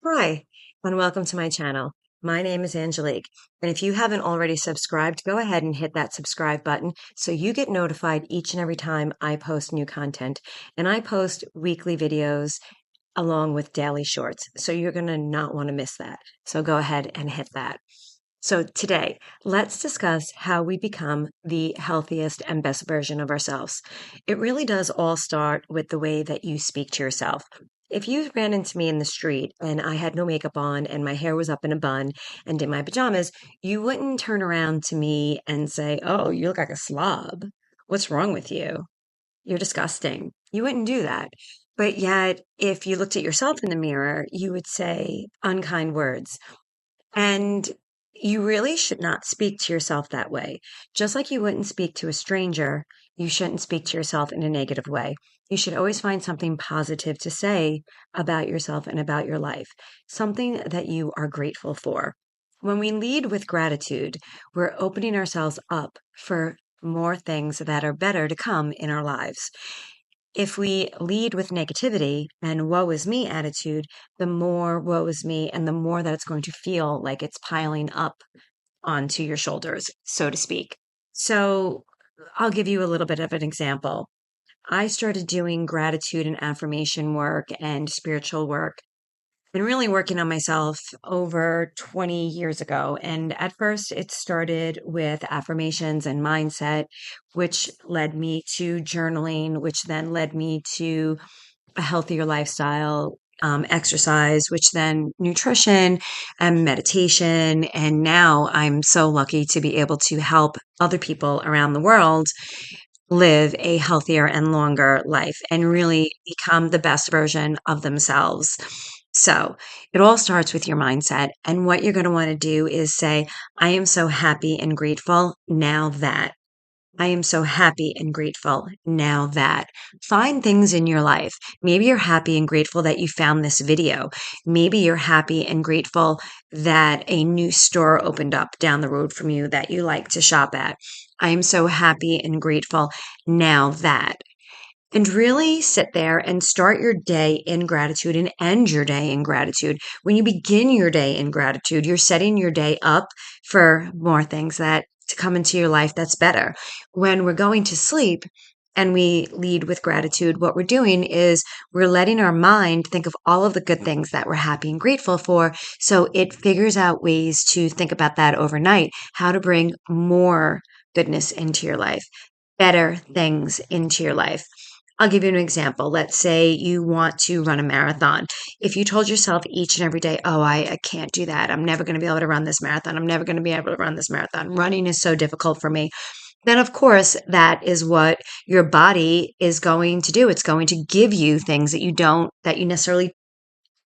Hi, and welcome to my channel. My name is Angelique, and if you haven't already subscribed, go ahead and hit that subscribe button so you get notified each and every time I post new content. And I post weekly videos along with daily shorts, so you're going to not want to miss that. So go ahead and hit that. So today, let's discuss how we become the healthiest and best version of ourselves. It really does all start with the way that you speak to yourself. If you ran into me in the street and I had no makeup on and my hair was up in a bun and in my pajamas, you wouldn't turn around to me and say, "Oh, you look like a slob. What's wrong with you? You're disgusting." You wouldn't do that. But yet, if you looked at yourself in the mirror, you would say unkind words. And you really should not speak to yourself that way. Just like you wouldn't speak to a stranger, you shouldn't speak to yourself in a negative way. You should always find something positive to say about yourself and about your life, something that you are grateful for. When we lead with gratitude, we're opening ourselves up for more things that are better to come in our lives. If we lead with negativity and woe is me attitude, the more woe is me and the more that it's going to feel like it's piling up onto your shoulders, so to speak. So I'll give you a little bit of an example. I started doing gratitude and affirmation work and spiritual work been really working on myself over 20 years ago. And at first, it started with affirmations and mindset, which led me to journaling, which then led me to a healthier lifestyle, exercise, which then nutrition and meditation. And now I'm so lucky to be able to help other people around the world live a healthier and longer life and really become the best version of themselves. So it all starts with your mindset. And what you're going to want to do is say, "I am so happy and grateful now that." I am so happy and grateful now that. Find things in your life. Maybe you're happy and grateful that you found this video. Maybe you're happy and grateful that a new store opened up down the road from you that you like to shop at. I am so happy and grateful now that. And really sit there and start your day in gratitude and end your day in gratitude. When you begin your day in gratitude, you're setting your day up for more things that to come into your life that's better. When we're going to sleep and we lead with gratitude, what we're doing is we're letting our mind think of all of the good things that we're happy and grateful for. So it figures out ways to think about that overnight, how to bring more goodness into your life, better things into your life. I'll give you an example. Let's say you want to run a marathon. If you told yourself each and every day, "Oh, I can't do that. I'm never going to be able to run this marathon. I'm never going to be able to run this marathon. Running is so difficult for me." Then, of course, that is what your body is going to do. It's going to give you things that you necessarily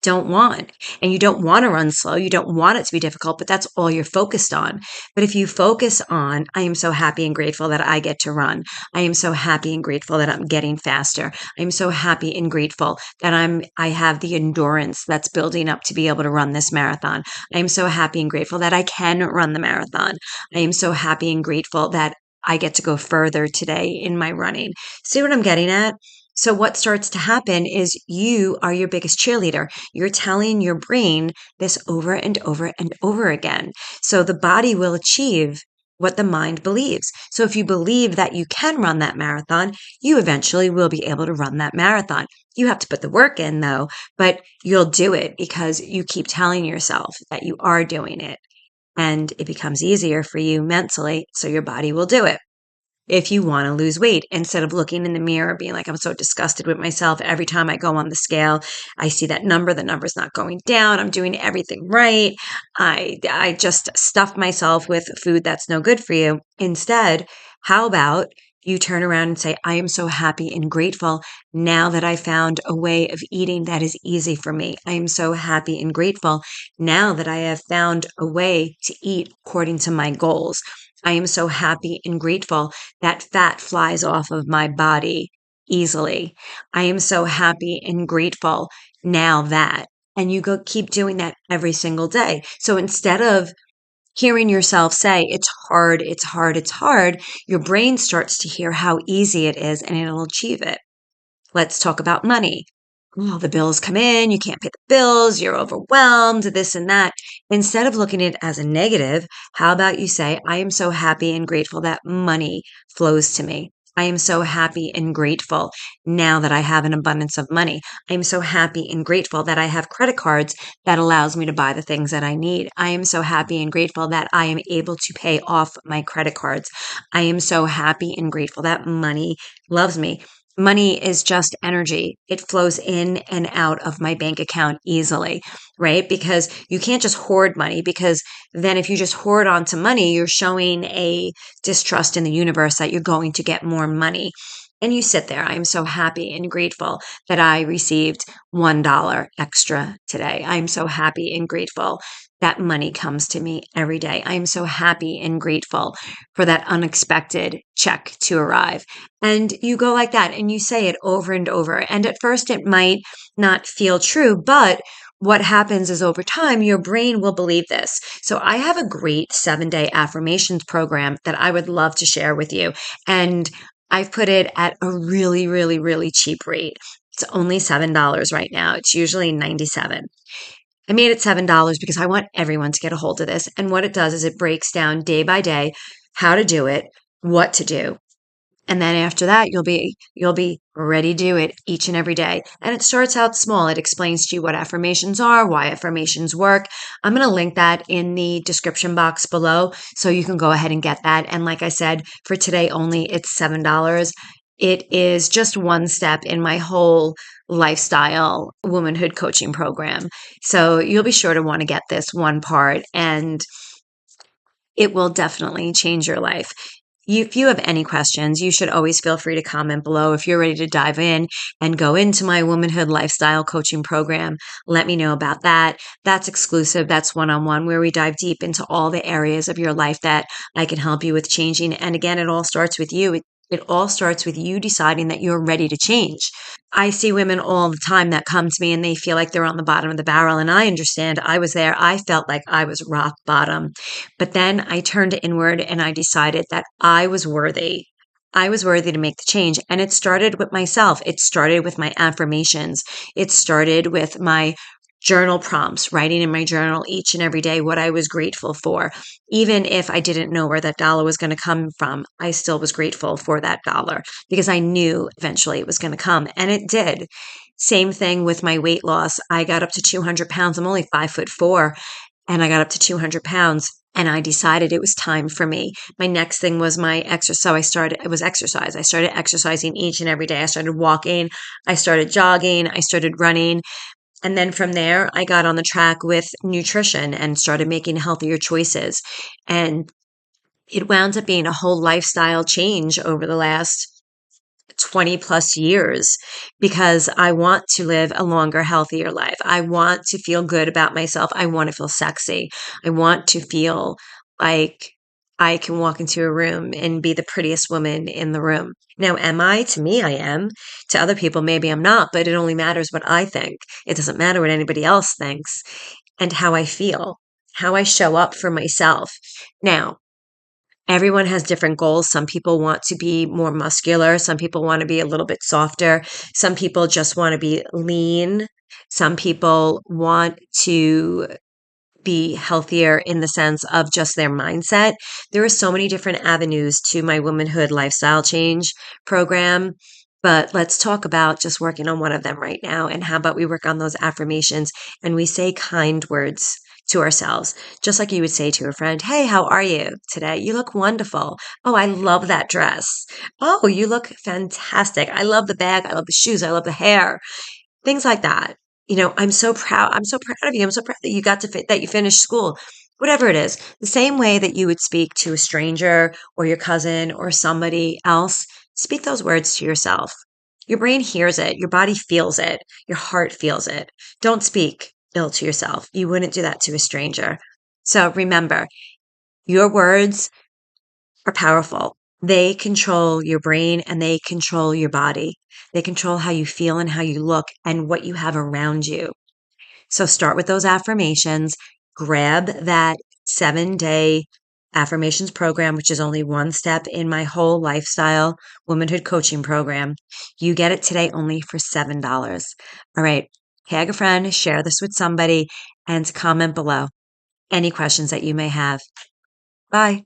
don't want. And you don't want to run slow. You don't want it to be difficult, but that's all you're focused on. But if you focus on, "I am so happy and grateful that I get to run. I am so happy and grateful that I'm getting faster. I am so happy and grateful that I have the endurance that's building up to be able to run this marathon. I am so happy and grateful that I can run the marathon. I am so happy and grateful that I get to go further today in my running." See what I'm getting at? So what starts to happen is you are your biggest cheerleader. You're telling your brain this over and over and over again. So the body will achieve what the mind believes. So if you believe that you can run that marathon, you eventually will be able to run that marathon. You have to put the work in though, but you'll do it because you keep telling yourself that you are doing it. And it becomes easier for you mentally, so your body will do it. If you want to lose weight, instead of looking in the mirror being like, "I'm so disgusted with myself. Every time I go on the scale, I see that number. The number's not going down. I'm doing everything right. I just stuff myself with food that's no good for you." Instead, how about you turn around and say, "I am so happy and grateful now that I found a way of eating that is easy for me. I am so happy and grateful now that I have found a way to eat according to my goals. I am so happy and grateful that fat flies off of my body easily. I am so happy and grateful now that." And you go keep doing that every single day. So instead of hearing yourself say, "It's hard, it's hard, it's hard," your brain starts to hear how easy it is and it'll achieve it. Let's talk about money. oh, the bills come in, you can't pay the bills, you're overwhelmed, this and that. Instead of looking at it as a negative, how about you say, I am so happy and grateful that money flows to me. I am so happy and grateful now that I have an abundance of money. I am so happy and grateful that I have credit cards that allows me to buy the things that I need. I am so happy and grateful that I am able to pay off my credit cards. I am so happy and grateful that money loves me. Money is just energy. It flows in and out of my bank account easily, right? Because you can't just hoard money, because then if you just hoard onto money, you're showing a distrust in the universe that you're going to get more money. And you sit there. I am so happy and grateful that I received $1 extra today. I am so happy and grateful that money comes to me every day. I am so happy and grateful for that unexpected check to arrive. And you go like that and you say it over and over. And at first, it might not feel true, but what happens is over time, your brain will believe this. So I have a great 7-day affirmations program that I would love to share with you. And I've put it at a really, really, really cheap rate. It's only $7 right now. It's usually 97. I made it $7 because I want everyone to get a hold of this. And what it does is it breaks down day by day how to do it, what to do, and then after that, you'll be ready to do it each and every day. And it starts out small. It explains to you what affirmations are, why affirmations work. I'm going to link that in the description box below so you can go ahead and get that. And like I said, for today only, it's $7. It is just one step in my whole lifestyle womanhood coaching program. So you'll be sure to want to get this one part, and it will definitely change your life. If you have any questions, you should always feel free to comment below. If you're ready to dive in and go into my womanhood lifestyle coaching program, let me know about that. That's exclusive. That's one-on-one, where we dive deep into all the areas of your life that I can help you with changing. And again, it all starts with you. It all starts with you deciding that you're ready to change. I see women all the time that come to me and they feel like they're on the bottom of the barrel. And I understand. I was there. I felt like I was rock bottom. But then I turned inward and I decided that I was worthy. I was worthy to make the change. And it started with myself. It started with my affirmations. It started with my journal prompts, writing in my journal each and every day what I was grateful for. Even if I didn't know where that dollar was going to come from, I still was grateful for that dollar because I knew eventually it was going to come. And it did. Same thing with my weight loss. I got up to 200 pounds. I'm only 5'4", and I got up to 200 pounds. And I decided it was time for me. My next thing was my exercise. So it was exercise. I started exercising each and every day. I started walking. I started jogging. I started running. And then from there, I got on the track with nutrition and started making healthier choices. And it wound up being a whole lifestyle change over the last 20 plus years, because I want to live a longer, healthier life. I want to feel good about myself. I want to feel sexy. I want to feel like I can walk into a room and be the prettiest woman in the room. Now, am I? To me, I am. To other people, maybe I'm not, but it only matters what I think. It doesn't matter what anybody else thinks, and how I feel, how I show up for myself. Now, everyone has different goals. Some people want to be more muscular. Some people want to be a little bit softer. Some people just want to be lean. Some people want to be healthier in the sense of just their mindset. There are so many different avenues to my womanhood lifestyle change program. But let's talk about just working on one of them right now. And how about we work on those affirmations and we say kind words to ourselves, just like you would say to a friend, hey, how are you today? You look wonderful. Oh, I love that dress. Oh, you look fantastic. I love the bag. I love the shoes. I love the hair. Things like that. I'm so proud. I'm so proud of you. I'm so proud that you got to that you finished school. Whatever it is, the same way that you would speak to a stranger or your cousin or somebody else, speak those words to yourself. Your brain hears it. Your body feels it. Your heart feels it. Don't speak ill to yourself. You wouldn't do that to a stranger. So remember, your words are powerful. They control your brain and they control your body. They control how you feel and how you look and what you have around you. So start with those affirmations, grab that 7-day Affirmations Program, which is only one step in my whole lifestyle womanhood coaching program. You get it today only for $7. All right. Tag a friend, share this with somebody, and comment below any questions that you may have. Bye.